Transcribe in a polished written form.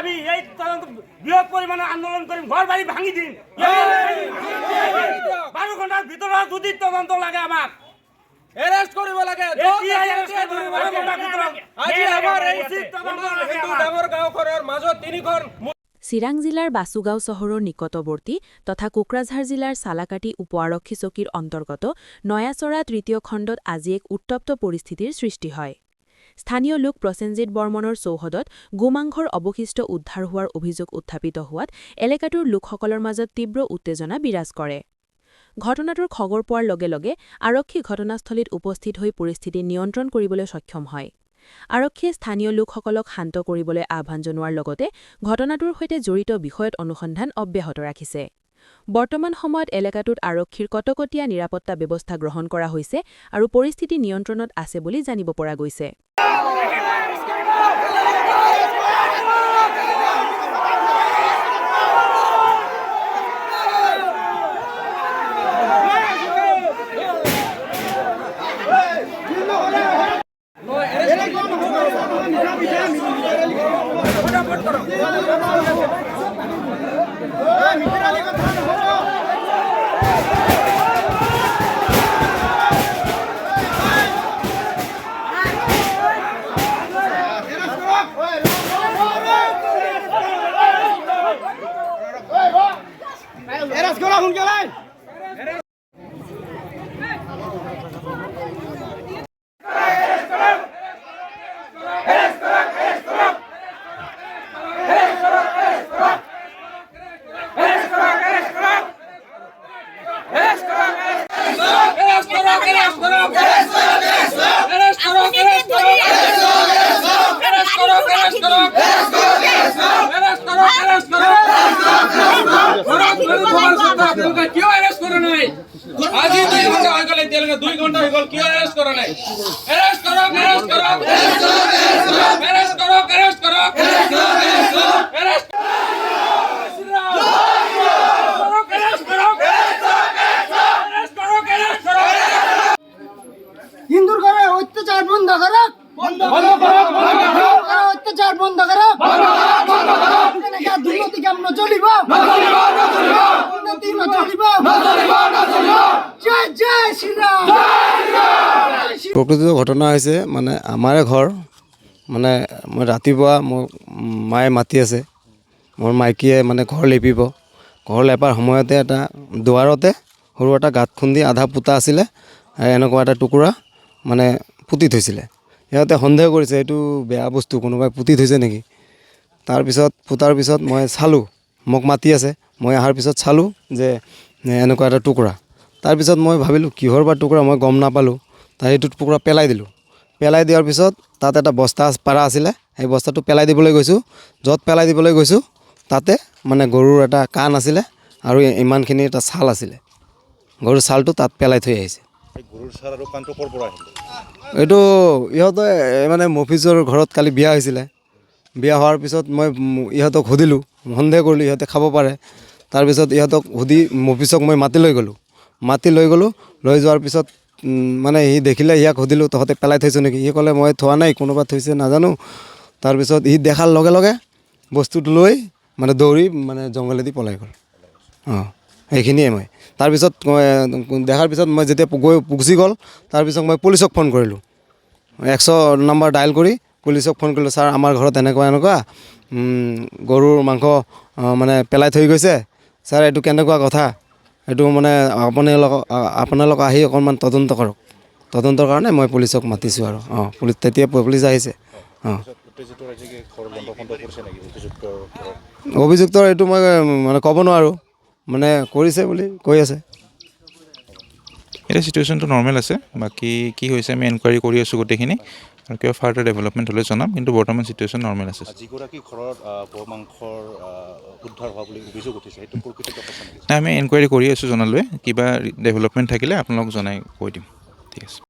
আমি এই বৃহৎ পৰিমাণে আন্দোলন কৰি, ঘৰ বাড়ি ভাঙি দিন। 12 ঘণ্টাৰ ভিতৰত যদি তদন্ত লাগে আমাক এৰেস্ট কৰিব লাগে। ডাঙৰ গাঁওখনৰ মাজত 3খন চিৰাং জিলাৰ বাছুগাঁও চহৰৰ নিকটৱৰ্তী তথা কোকৰাঝাৰ জিলাৰ চালাকাটি উপ আৰক্ষী চকীৰ অন্তৰ্গত নয়াচৰা তৃতীয় খণ্ডত আজি এক উত্তপ্ত পৰিস্থিতিৰ সৃষ্টি হয়। স্থানীয় লোক প্ৰসেনজিৎ বৰ্মনৰ চৌহদত গোমাংসৰ অৱশিষ্ট উদ্ধাৰ হোৱাৰ অভিযোগ উত্থাপিত হোৱাত এলেকাটোৰ লোকসকলৰ মাজত তীব্ৰ উত্তেজনা বিৰাজ কৰে। ঘটনাটোৰ খবৰ পোৱাৰ লগে লগে আৰক্ষী ঘটনাস্থলীত উপস্থিত হৈ পৰিস্থিতি নিয়ন্ত্ৰণ কৰিবলৈ সক্ষম হয়। আৰক্ষীয়ে স্থানীয় লোকসকলক শান্ত কৰিবলৈ আহ্বান জনোৱাৰ লগতে ঘটনাটোৰ সৈতে জড়িত বিষয়ত অনুসন্ধান অব্যাহত ৰাখিছে। বৰ্তমান সময়ত এলেকাটোত আৰক্ষীৰ কটকটীয়া নিৰাপত্তা ব্যৱস্থা গ্ৰহণ কৰা হৈছে আৰু পৰিস্থিতি নিয়ন্ত্ৰণত আছে বুলি জানিব পৰা গৈছে। কিয় এৰেষ্ট কৰা নাই? আজি 2 ঘণ্টা হৈ গ'ল, এতিয়ালৈকে 2 ঘণ্টা হৈ গ'ল, কিয় এৰেষ্ট কৰা নাই? এৰেষ্ট কৰক, এৰেষ্ট কৰক, এৰেষ্ট কৰক, এৰেষ্ট কৰক, এৰেষ্ট হিন্দুৰ ঘৰে অত্যাচাৰ বন্ধ কৰক, অত্যাচাৰ বন্ধ কৰক, দুৰ্নীতি কেমন চলিব, উন্নতি চলিব, জয় জয় শ্ৰীৰাম। প্ৰকৃত ঘটনা হৈছে মানে আমাৰে ঘৰ, মানে মই ৰাতিপুৱা মোক মায়ে মাতি আছে, মোৰ মাইকীয়ে মানে ঘৰ লেপিব। ঘৰ লেপাৰ সময়তে এটা দুৱাৰতে সৰু এটা গাঁত খুন্দি আধা পোতা আছিলে, এনেকুৱা এটা টুকুৰা মানে পুতি থৈছিলে। সিহঁতে সন্দেহ কৰিছে এইটো বেয়া বস্তু, কোনোবাই পুতি থৈছে নেকি। তাৰপিছত পোতাৰ পিছত মই চালোঁ, মোক মাতি আছে, মই অহাৰ পিছত চালোঁ যে এনেকুৱা এটা টুকুৰা। তাৰপিছত মই ভাবিলোঁ কিহৰ বা টুকুৰা, মই গম নাপালোঁ। তাৰ সেইটো টুকুৰা পেলাই দিলোঁ। পেলাই দিয়াৰ পিছত তাত এটা বস্তা পাৰা আছিলে, সেই বস্তাটো পেলাই দিবলৈ গৈছোঁ। য'ত পেলাই দিবলৈ গৈছোঁ তাতে মানে গৰুৰ এটা কাণ আছিলে আৰু ইমানখিনি এটা ছাল আছিলে। গৰুৰ ছালটো তাত পেলাই থৈ আহিছে। এইটো ইহঁতে মানে মফিজৰ ঘৰত কালি বিয়া হৈছিলে। বিয়া হোৱাৰ পিছত মই ইহঁতক সুধিলোঁ, সন্দেহ কৰিলোঁ ইহঁতে খাব পাৰে। তাৰপিছত ইহঁতক সুধি মফিজক মই মাতি লৈ গ'লোঁ। লৈ যোৱাৰ পিছত মানে সি দেখিলে, ইয়াক সুধিলোঁ তহঁতে পেলাই থৈছ নেকি? সি ক'লে মই থোৱা নাই, কোনোবা থৈছে নাজানো। তাৰপিছত সি দেখাৰ লগে লগে বস্তুটো লৈ মানে দৌৰি মানে জংঘলেদি পলাই গ'ল। সেইখিনিয়ে মই তাৰপিছত দেখাৰ পিছত মই যেতিয়া গৈ গুচি গ'ল, তাৰপিছত মই পুলিচক ফোন কৰিলোঁ। 100 নম্বৰ ডায়েল কৰি পুলিচক ফোন কৰিলোঁ, ছাৰ আমাৰ ঘৰত এনেকুৱা গৰুৰ মাংস মানে পেলাই থৈ গৈছে, ছাৰ এইটো কেনেকুৱা কথা, এইটো মানে আপোনালোক আহি অকণমান তদন্ত কৰক। তদন্তৰ কাৰণে মই পুলিচক মাতিছোঁ আৰু তেতিয়া পুলিচ আহিছে। অভিযুক্তৰ এইটো মই মানে ক'ব নোৱাৰোঁ, মানে কৰিছে বুলি কৈ আছে। এতিয়া চিটুৱেশ্যনটো নৰ্মেল আছে, বাকী কি হৈছে আমি এনকুৱাৰী কৰি আছোঁ গোটেইখিনি, আৰু কিবা ফাৰ্ডাৰ ডেভেলপমেণ্ট হ'লে জনাম, কিন্তু বৰ্তমান চিটুৱেশ্যন নৰ্মেল আছে। যিগৰাকী ঘৰত মাংসৰ উদ্ধাৰ হোৱা বুলি অভিযোগ উঠিছে, সেইটো প্ৰকৃত কথা নেকি? নাই, আমি এনকুৱাৰী কৰি আছোঁ জনালৈ, কিবা ডেভেলপমেণ্ট থাকিলে আপোনালোকক জনাই কৈ দিম। ঠিক আছে।